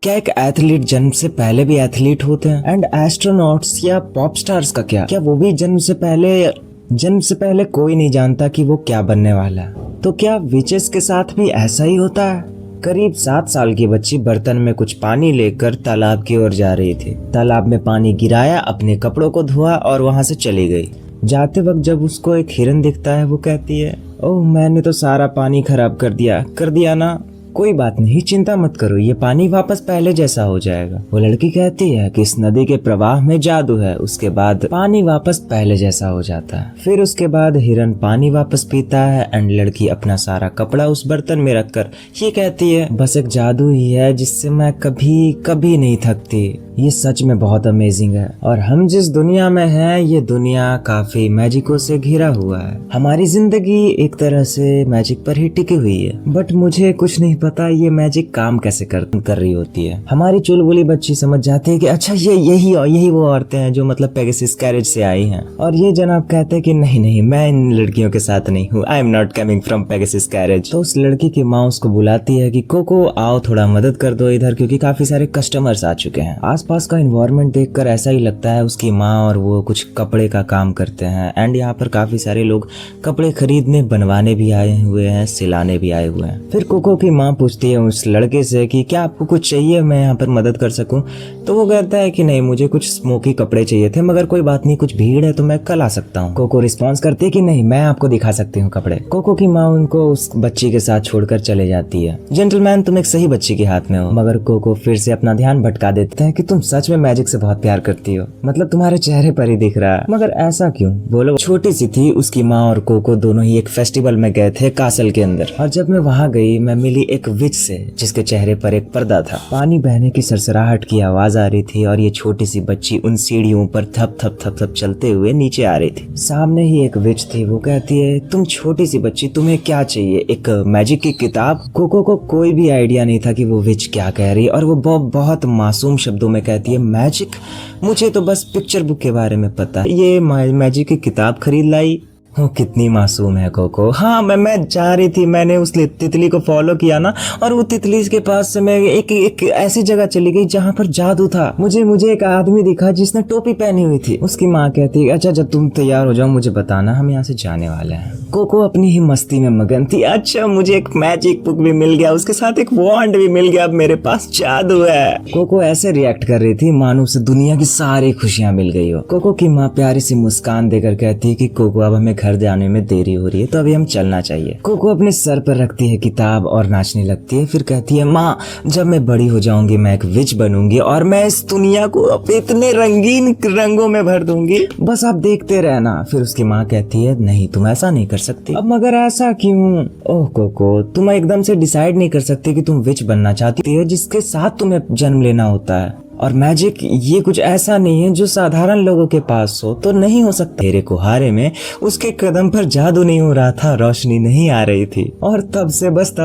क्या एक एथलीट जन्म से पहले भी एथलीट होते हैं? एंड एस्ट्रोनॉट्स या पॉप स्टार्स का क्या वो भी जन्म से पहले कोई नहीं जानता कि वो क्या बनने वाला है? तो क्या विचेस के साथ भी ऐसा ही होता है? करीब 7 साल की बच्ची बर्तन में कुछ पानी लेकर तालाब की ओर जा रही थी। तालाब में पानी गिराया, अपने कपड़ों को धोआ और वहां से चली गई। जाते वक्त जब उसको एक हिरन दिखता है, वो कहती है, ओह मैंने तो सारा पानी खराब कर दिया ना। कोई बात नहीं, चिंता मत करो, ये पानी वापस पहले जैसा हो जाएगा। वो लड़की कहती है कि इस नदी के प्रवाह में जादू है। उसके बाद पानी वापस पहले जैसा हो जाता है। फिर उसके बाद हिरन पानी वापस पीता है एंड लड़की अपना सारा कपड़ा उस बर्तन में रखकर ये कहती है, बस एक जादू ही है जिससे मैं कभी नहीं थकती। ये सच में बहुत अमेजिंग है और हम जिस दुनिया में हैं, ये दुनिया काफी मैजिकों से घिरा हुआ है। हमारी जिंदगी एक तरह से मैजिक पर ही टिकी हुई है, बट मुझे कुछ नहीं पता ये मैजिक काम कैसे कर रही होती है। हमारी चुलबुली बच्ची समझ जाती है कि अच्छा यही वो औरतें हैं जो मतलब पेगासस कैरेज से आई हैं। और ये जनाब कहते हैं कि नहीं, मैं इन लड़कियों के साथ नहीं हूँ, I am not coming from Pegasus carriage. तो उस लड़की की माँ उसको बुलाती है कि कोको आओ थोड़ा मदद कर दो इधर, क्योंकि काफी सारे कस्टमर्स आ चुके हैं। आसपास का एनवायरनमेंट देखकर ऐसा ही लगता है उसकी माँ और वो कुछ कपड़े का काम करते हैं एंड यहाँ पर काफी सारे लोग कपड़े खरीदने, बनवाने भी आए हुए हैं, सिलाने भी आए हुए हैं। फिर कोको की माँ पूछती है उस लड़के से कि क्या आपको कुछ चाहिए, मैं यहाँ पर मदद कर सकूं? तो वो कहता है कि नहीं, मुझे कुछ स्मोकी कपड़े चाहिए थे, मगर कोई बात नहीं, कुछ भीड़ है तो मैं कल आ सकता हूँ। कोको रिस्पॉन्स करती है कि नहीं, मैं आपको दिखा सकती हूँ कपड़े। कोको की माँ उनको उस बच्ची के साथ छोड़कर चले जाती है। जेंटलमैन, तुम एक सही बच्ची के हाथ में हो। मगर कोको फिर से अपना ध्यान भटका देता है कि तुम सच में मैजिक से बहुत प्यार करती हो, मतलब तुम्हारे चेहरे पर ही दिख रहा है। मगर ऐसा क्यों? बोलो। छोटी सी थी उसकी माँ और कोको दोनों ही एक फेस्टिवल में गए थे कासल के अंदर, और जब मैं वहाँ गई मैं मिली एक विच से जिसके चेहरे पर एक पर्दा था। पानी बहने की सरसराहट की आवाज आ रही थी और ये छोटी सी बच्ची उन सीढ़ियों पर थप थप चलते हुए नीचे आ रही थी। सामने ही एक विच थी। वो कहती है, तुम छोटी सी बच्ची, तुम्हें क्या चाहिए? एक मैजिक की किताब? कोको को कोई भी आइडिया नहीं था कि वो विच क्या कह रही, और वो बहुत मासूम शब्दों में कहती है, मैजिक? मुझे तो बस पिक्चर बुक के बारे में पता है, ये मैजिक की किताब खरीद लाई। कितनी मासूम है कोको। हाँ, मैं जा रही थी, मैंने उस तितली को फॉलो किया ना, और वो तितली के पास से मैं एक ऐसी जगह चली गई जहाँ पर जादू था। मुझे एक आदमी दिखा जिसने टोपी पहनी हुई थी। उसकी माँ कहती है, अच्छा जब तुम तैयार हो जाओ मुझे बताना, हम यहाँ से जाने वाले हैं। कोको अपनी ही मस्ती में मगन थी। अच्छा, मुझे एक मैजिक बुक भी मिल गया, उसके साथ एक वॉन्ड भी मिल गया, अब मेरे पास जादू है। कोको ऐसे रिएक्ट कर रही थी मानो उसे दुनिया की सारी खुशियां मिल गई हो। कोको की माँ प्यारी सी मुस्कान देकर कहती है कि कोको, अब हमें घर जाने में देरी हो रही है, तो अभी हम चलना चाहिए। कोको अपने सर पर रखती है किताब और नाचने लगती है। फिर कहती है, माँ जब मैं बड़ी हो जाऊंगी मैं एक विच बनूंगी और मैं इस दुनिया को इतने रंगीन रंगों में भर दूंगी, बस आप देखते रहना। फिर उसकी माँ कहती है, नहीं तुम ऐसा नहीं कर सकती। अब मगर ऐसा क्यों? ओह कोको, तुम एकदम से डिसाइड नहीं कर सकती कि तुम विच बनना चाहती है जिसके साथ तुम्हें जन्म लेना होता है। और मैजिक ये कुछ ऐसा नहीं है जो साधारण लोगों के पास हो, तो नहीं हो सकता। मेरे कुहारे में उसके कदम पर जादू नहीं हो रहा था, रोशनी नहीं आ रही थी, और तब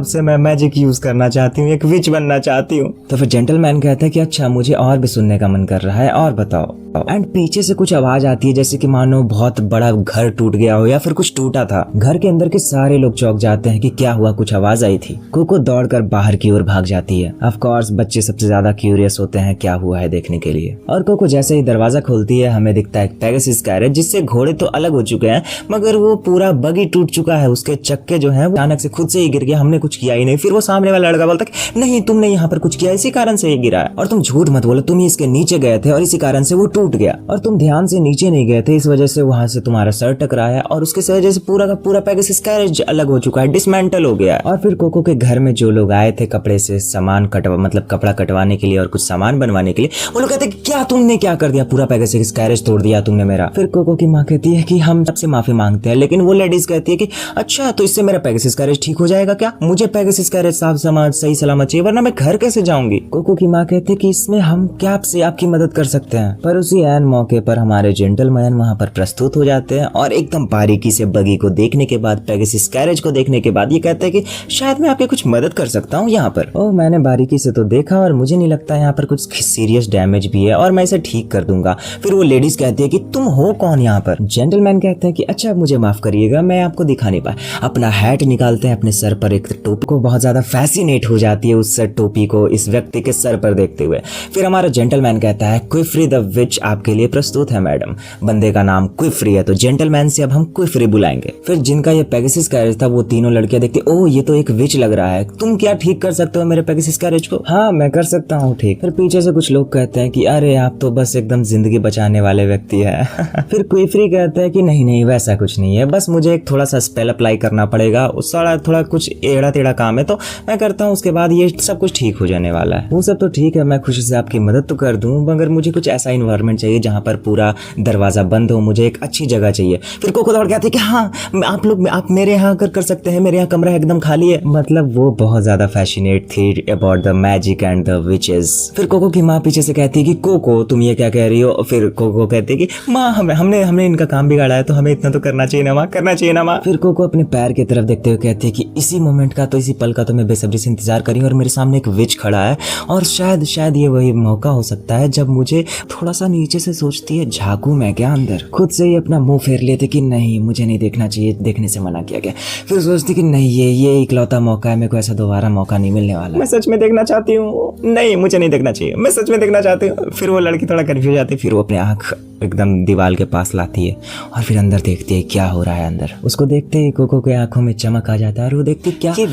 से मैं मैजिक यूज करना चाहती हूँ, एक विच बनना चाहती हूँ। तो फिर जेंटलमैन कहता है कि अच्छा, मुझे और भी सुनने का मन कर रहा है, और बताओ। एंड पीछे से कुछ आवाज आती है जैसे कि मानो बहुत बड़ा घर टूट गया हो या फिर कुछ टूटा था। घर के अंदर के सारे लोग चौंक जाते हैं कि क्या हुआ, कुछ आवाज आई थी। कोको दौड़कर बाहर की ओर भाग जाती है। ऑफ कोर्स बच्चे सबसे ज्यादा क्यूरियस होते हैं क्या हुआ है देखने के लिए। और कोको जैसे ही दरवाजा खोलती है, हमें दिखता है पेगासस कैरेज, जिससे घोड़े तो अलग हो चुके हैं मगर वो पूरा बगी टूट चुका है। उसके चक्के जो है वो अचानक से खुद से ही गिर गया, हमने कुछ किया ही नहीं। फिर वो सामने वाला लड़का बोलता है, नहीं तुमने यहाँ पर कुछ किया, इसी कारण से ये गिरा है, और तुम झूठ मत बोलो, तुम ही इसके नीचे गए थे और इसी कारण से वो टूट गया, और तुम ध्यान से नीचे नहीं गए थे, इस वजह से वहां से तुम्हारा सर टकराया और उसके वजह से पूरा का पूरा पेगासस कैरेज अलग हो चुका है, डिसमेंटल हो गया। और फिर कोको के घर में जो लोग आए थे कपड़े से सामान कपड़ा कटवाने के लिए और कुछ सामान बनवाने के लिए, वो लोग कहते क्या तुमने क्या कर दिया, पूरा पेगासस कैरेज तोड़ दिया तुमने मेरा। फिर कोको की माँ कहती है कि हम सबसे माफी मांगते हैं, लेकिन वो लेडीज कहती है कि अच्छा, तो इससे मेरा पेगासस कैरेज ठीक हो जाएगा क्या? मुझे पेगासस कैरेज सही सलामत चाहिए, वरना मैं घर कैसे जाऊंगी? कोको की माँ कहती है कि इसमें हम क्या आपसे आपकी मदद कर सकते हैं। पर उसी ऐन मौके पर हमारे जेंटलमैन वहां पर प्रस्तुत हो जाते हैं और एकदम बारीकी से बगी को देखने के बाद, पेगासस कैरेज को देखने के बाद ये कहते हैं कि शायद मैं आपकी कुछ मदद कर सकता हूँ यहाँ पर। ओह, मैंने बारीकी से तो देखा और मुझे नहीं लगता यहाँ पर कुछ सीरियस डैमेज भी है और मैं इसे ठीक कर दूंगा। फिर वो लेडीज कहती है कि तुम हो कौन यहाँ पर। जेंटलमैन कहते हैं कि अच्छा मुझे माफ करिएगा, मैं आपको दिखा नहीं पाया। अपना हैट निकालते हैं, अपने सर पर एक टोपी को बहुत ज्यादा फैसिनेट हो जाती है उस टोपी को इस व्यक्ति के सर पर देखते हुए। फिर हमारा जेंटलमैन कहता है क्विफरी द विच आपके लिए प्रस्तुत है मैडम। बंदे का नाम क्विफरी है तो जेंटलमैन से अब हम क्विफरी बुलाएंगे। फिर जिनका ये पेगासस कैरेज था वो तीनों लड़कियां देखती, ओह ये तो एक विच लग रहा है, तुम क्या ठीक कर सकते हो मेरे पेगासस कैरेज को? हाँ मैं कर सकता हूँ ठीक। फिर पीछे से कुछ लोग कहते हैं कि अरे आप तो बस एकदम जिंदगी बचाने वाले व्यक्ति है। फिर क्विफरी कहता है कि नहीं नहीं वैसा कुछ नहीं है, बस मुझे एक थोड़ा सा स्पेल अप्लाई करना पड़ेगा, उस थोड़ा कुछ एड़ा टेढ़ा काम है तो मैं करता हूँ, उसके बाद ये सब कुछ ठीक हो जाने वाला है। वो सब तो ठीक है, मैं खुशी से आपकी मदद तो कर दूं, मगर मुझे कुछ ऐसा इन्वायरमेंट चाहिए जहाँ पर पूरा दरवाजा बंद हो, मुझे एक अच्छी जगह चाहिए। फिर कोको दौड़ के आती है कि हाँ आप मेरे यहाँ कर सकते हैं, मेरे यहाँ कमरा एकदम खाली है। मतलब वो बहुत ज्यादा फैसिनेट थी about the magic and the witches. फिर कोको की माँ पीछे से कहती है कि कोको तुम ये क्या कह रही हो? फिर कोको कहती है कि माँ हमने इनका काम बिगाड़ा है तो हमें इतना तो करना चाहिए ना माँ, करना चाहिए ना माँ। फिर कोको अपने पैर की तरफ देखते हुए कहती है कि इसी मोमेंट का तो इसी पल का तो मैं बेसब्री से इंतजार कर रही हूँ और मेरे सामने एक विच खड़ा है और शायद ये वही मौका हो सकता है जब मुझे थोड़ा सा नीचे से सोचती है झांकू मैं क्या अंदर, खुद से ही अपना मुंह फेर लेते कि नहीं मुझे नहीं देखना चाहिए, देखने से मना किया गया। फिर सोचती कि नहीं ये इकलौता मौका है, मेरे को ऐसा दोबारा मौका नहीं मिलने वाला, मैं सच में देखना चाहती हूँ, नहीं मुझे नहीं देखना चाहिए, मैं सच में देखना चाहती हूँ। फिर वो लड़की थोड़ा कंफ्यूज हो जाती है, फिर वो अपने आँख एकदम दीवार के पास लाती है और फिर अंदर देखती है क्या हो रहा है अंदर। उसको देखते ही कोको के आंखों में चमक आ जाता है और वो देखती क्या ये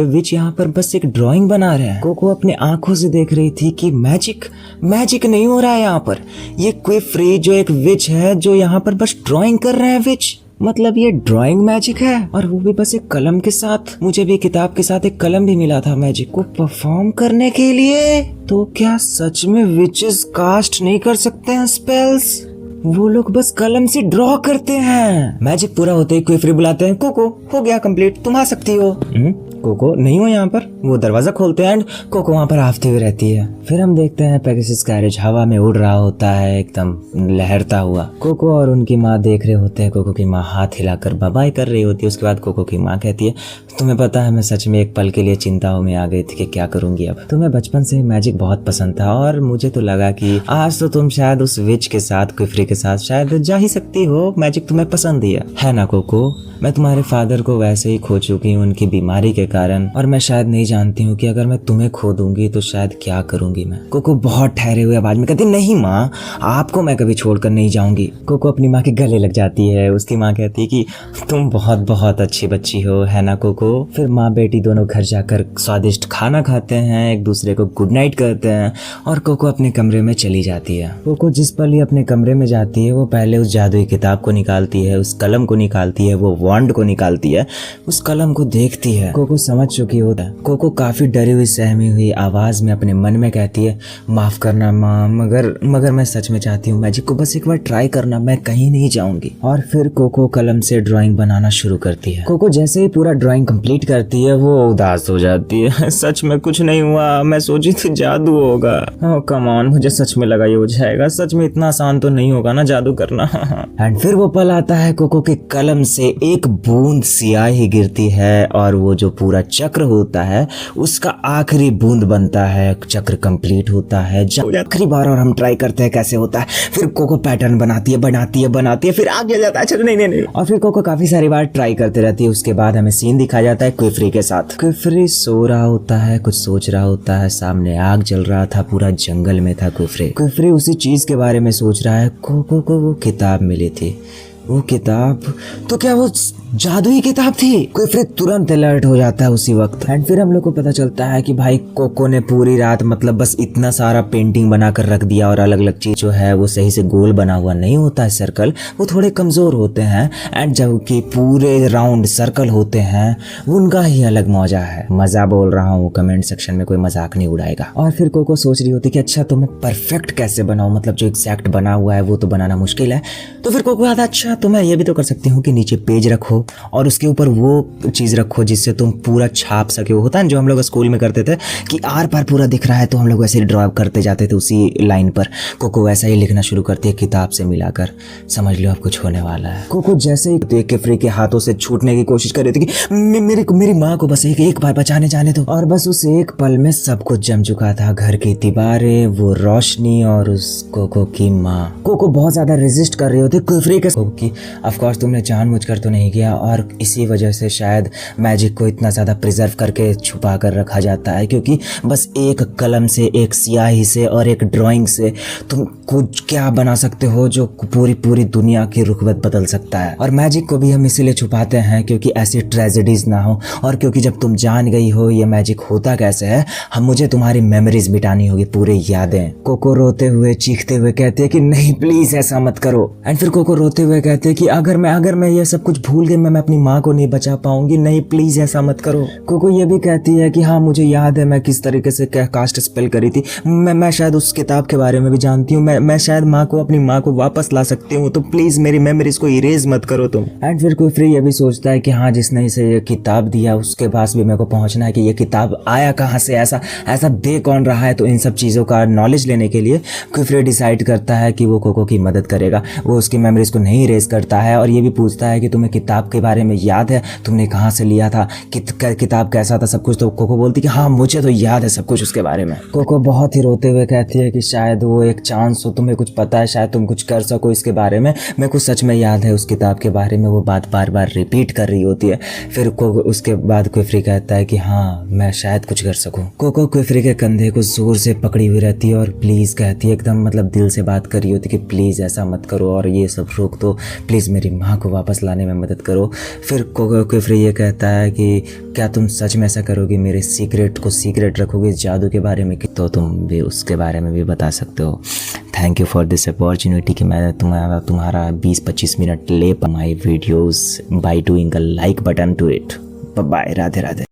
विच यहाँ पर बस एक ड्राइंग बना रहे हैं। कोको अपने आंखों से देख रही थी कि मैजिक नहीं हो रहा है यहाँ पर, ये क्विफरी जो एक विच है जो यहाँ पर बस ड्राइंग कर रहे हैं विच, मतलब ये ड्राइंग मैजिक है और वो भी बस एक कलम के साथ। मुझे भी किताब के साथ एक कलम भी मिला था मैजिक को परफॉर्म करने के लिए। तो क्या सच में विचेस कास्ट नहीं कर सकते हैं स्पेल्स? वो लोग बस कलम से ड्रॉ करते हैं। मैजिक पूरा होते ही क्विफरी बुलाते हैं, कोको हो गया कंप्लीट, तुम आ सकती हो। कोको नहीं हो यहाँ पर। वो दरवाजा खोलते हैं एंड कोको वहाँ पर आफते हुए रहती है। फिर हम देखते हैं पेगासस कैरेज हवा में उड़ रहा होता है एकदम लहरता हुआ। कोको और उनकी माँ देख रहे होते हैं, कोको की माँ हाथ हिलाकर बाय बाय कर रही होती है। उसके बाद कोको की माँ कहती है तुम्हें पता है मैं सच में एक पल के लिए चिंताओं में आ गई थी कि क्या करूंगी अब। तुम्हें बचपन से मैजिक बहुत पसंद था और मुझे तो लगा कि आज तो तुम शायद उस विच के साथ क्विफरी के साथ शायद जा ही सकती हो, मैजिक तुम्हें पसंद ही है ना कोको? मैं तुम्हारे फादर को वैसे ही खो चुकी हूँ उनकी बीमारी के कारण और मैं शायद नहीं जानती हूँ कि अगर मैं तुम्हें खो दूंगी तो शायद क्या करूंगी मैं। कोको बहुत ठहरे हुए आवाज में कहती नहीं माँ आपको मैं कभी छोड़कर नहीं जाऊंगी। कोको अपनी माँ के गले लग जाती है। उसकी माँ कहती है कि तुम बहुत बहुत अच्छी बच्ची हो, है ना कोको? फिर माँ बेटी दोनों घर जाकर स्वादिष्ट खाना खाते हैं, एक दूसरे को गुड नाइट करते हैं और कोको अपने कमरे में चली जाती है। कोको जिस पल ही अपने कमरे में जाती है वो पहले उस जादुई किताब को निकालती है, उस कलम को निकालती है, वो वांड को निकालती है, उस कलम को देखती है। कोको समझ चुकी होता है। कोको काफी डरी हुई सहमी हुई आवाज में अपने मन में कहती है माफ करना माँ, मगर मैं सच में चाहती हूँ मैजिक को बस एक बार ट्राई करना, मैं कहीं नहीं जाऊंगी। और फिर कोको कलम से ड्राइंग बनाना शुरू करती है। कोको जैसे ही पूरा ड्राइंग कंप्लीट करती है वो उदास हो जाती है। सच में कुछ नहीं हुआ, मैं सोची थी जादू होगा। ओह कम ऑन, मुझे सच में लगा ये हो जाएगा, सच में इतना आसान तो नहीं होगा ना जादू करना। एंड फिर वो पल आता है कोको के कलम से एक बूंद स्याही गिरती है और वो जो पूरा चक्र होता है उसका आखिरी बूंद बनता है, चक्र कंप्लीट होता है। आखिरी बार और हम ट्राई करते हैं कैसे होता है। फिर कोको पैटर्न बनाती है फिर आगे जाता है। अच्छा नहीं और फिर कोको काफी सारी बार ट्राई करते रहती है। उसके बाद हमें सीन दिखाया जाता है क्विफरी के साथ। क्विफरी सो रहा होता है, कुछ सोच रहा होता है, सामने आग जल रहा था, पूरा जंगल में था क्विफरी उसी चीज के बारे में सोच रहा है। कोको को वो किताब मिली थी, वो किताब तो क्या वो जादुई किताब थी? क्विफरी तुरंत अलर्ट हो जाता है उसी वक्त। एंड फिर हम लोग को पता चलता है कि भाई कोको ने पूरी रात मतलब बस इतना सारा पेंटिंग बनाकर रख दिया और अलग अलग चीज जो है वो सही से गोल बना हुआ नहीं होता है, सर्कल वो थोड़े कमजोर होते हैं एंड जबकि पूरे राउंड सर्कल होते हैं उनका ही अलग मजा है। मजा बोल रहा हूँ, कमेंट सेक्शन में कोई मजाक नहीं उड़ाएगा। और फिर कोको सोच रही होती कि अच्छा तो मैं परफेक्ट कैसे बनाऊं, मतलब जो एग्जैक्ट बना हुआ है वो तो बनाना मुश्किल है। तो फिर कोको आता अच्छा हाँ, तो मैं ये भी तो कर सकती हूँ कि नीचे पेज रखो और उसके ऊपर वो चीज़ रखो जिससे तुम पूरा छाप सके। वो होता है जो हम लोग स्कूल में करते थे कि आर पार पूरा दिख रहा है, तो हम लोग वैसे ही ड्रॉ करते जाते थे उसी लाइन पर। कोको वैसा ही लिखना शुरू करती है किताब से मिलाकर। समझ लो अब कुछ होने वाला है। कोको जैसे ही देख के फ्री के हाथों से छूटने की कोशिश कर रही थी कि मेरी माँ को बस एक बार बचाने जाने दो। और बस उस एक पल में सब कुछ जम चुका था, घर की दीवारें, वो रोशनी और उस कोको की माँ। कोको बहुत ज्यादा रेजिस्ट कर रही होती फ्री के की। ऑफ कोर्स तुमने जानबूझकर तो नहीं किया, और इसी वजह से शायद मैजिक को इतना ज्यादा प्रिजर्व करके छुपा कर रखा जाता है, क्योंकि बस एक कलम से, एक स्याही से और एक ड्राइंग से तुम कुछ क्या बना सकते हो जो पूरी दुनिया की रुखबत बदल सकता है। और मैजिक को भी हम इसीलिए छुपाते हैं क्योंकि ऐसी ट्रेजेडीज ना हो, और क्योंकि जब तुम जान गई हो ये मैजिक होता कैसे है, मुझे तुम्हारी मेमोरीज मिटानी होगी, पूरी यादें। कोको रोते हुए चीखते हुए कहते हैं कि नहीं प्लीज ऐसा मत करो। एंड फिर कोको रोते हुए कहते हैं कि अगर मैं ये सब कुछ भूल गई, मैं अपनी माँ को नहीं बचा पाऊंगी, नहीं प्लीज ऐसा मत करो। कोको ये भी कहती है कि हाँ मुझे याद है मैं किस तरीके से कास्ट स्पेल करी थी, मैं शायद उस किताब के बारे में भी जानती हूँ, मैं शायद अपनी माँ को वापस ला सकती हूँ, तो प्लीज मेरी मेमोरीज को इरेज मत करो तुम। एंड फिर कोई फ्री ये भी सोचता है कि हाँ जिसने इसे ये किताब दिया उसके पास भी मेरे को पहुंचना है कि ये किताब आया कहाँ से, ऐसा दे कौन रहा है। तो इन सब चीज़ों का नॉलेज लेने के लिए कोई फ्री डिसाइड करता है कि वो कोको की मदद करेगा। वो उसकी मेमोरीज को नहीं इरेज करता है और ये भी पूछता है कि तुम्हें किताब के बारे में याद है, तुमने कहाँ से लिया था, किताब कैसा था, सब कुछ। तो कोको बोलती कि हाँ मुझे तो याद है सब कुछ उसके बारे में। कोको बहुत ही रोते हुए कहती है कि शायद वो एक चांस हो, तुम्हें कुछ पता है, शायद तुम कुछ कर सको इसके बारे में। मेरे को सच में याद है उस किताब के बारे में, वो बात बार बार रिपीट कर रही होती है। फिर कोको उसके बाद क्विफरी कहता है कि हाँ मैं शायद कुछ कर सकूं। कोको क्विफरी के कंधे को जोर से पकड़ी हुई रहती है और प्लीज कहती है, एकदम मतलब दिल से बात कर रही होती कि प्लीज ऐसा मत करो और ये सब रोक दो, प्लीज मेरी माँ को वापस लाने में मदद करो। फिर कोको क्विफरी ये कहता है कि क्या तुम सच में ऐसा करोगे, मेरे सीक्रेट को सीक्रेट रखोगे जादू के बारे में, तो तुम भी उसके बारे में भी बता सकते हो। Thank you for this opportunity कि मैं तुम्हारा 20-25 मिनट ले my videos by doing a like button to it. Bye, Radhe Radhe.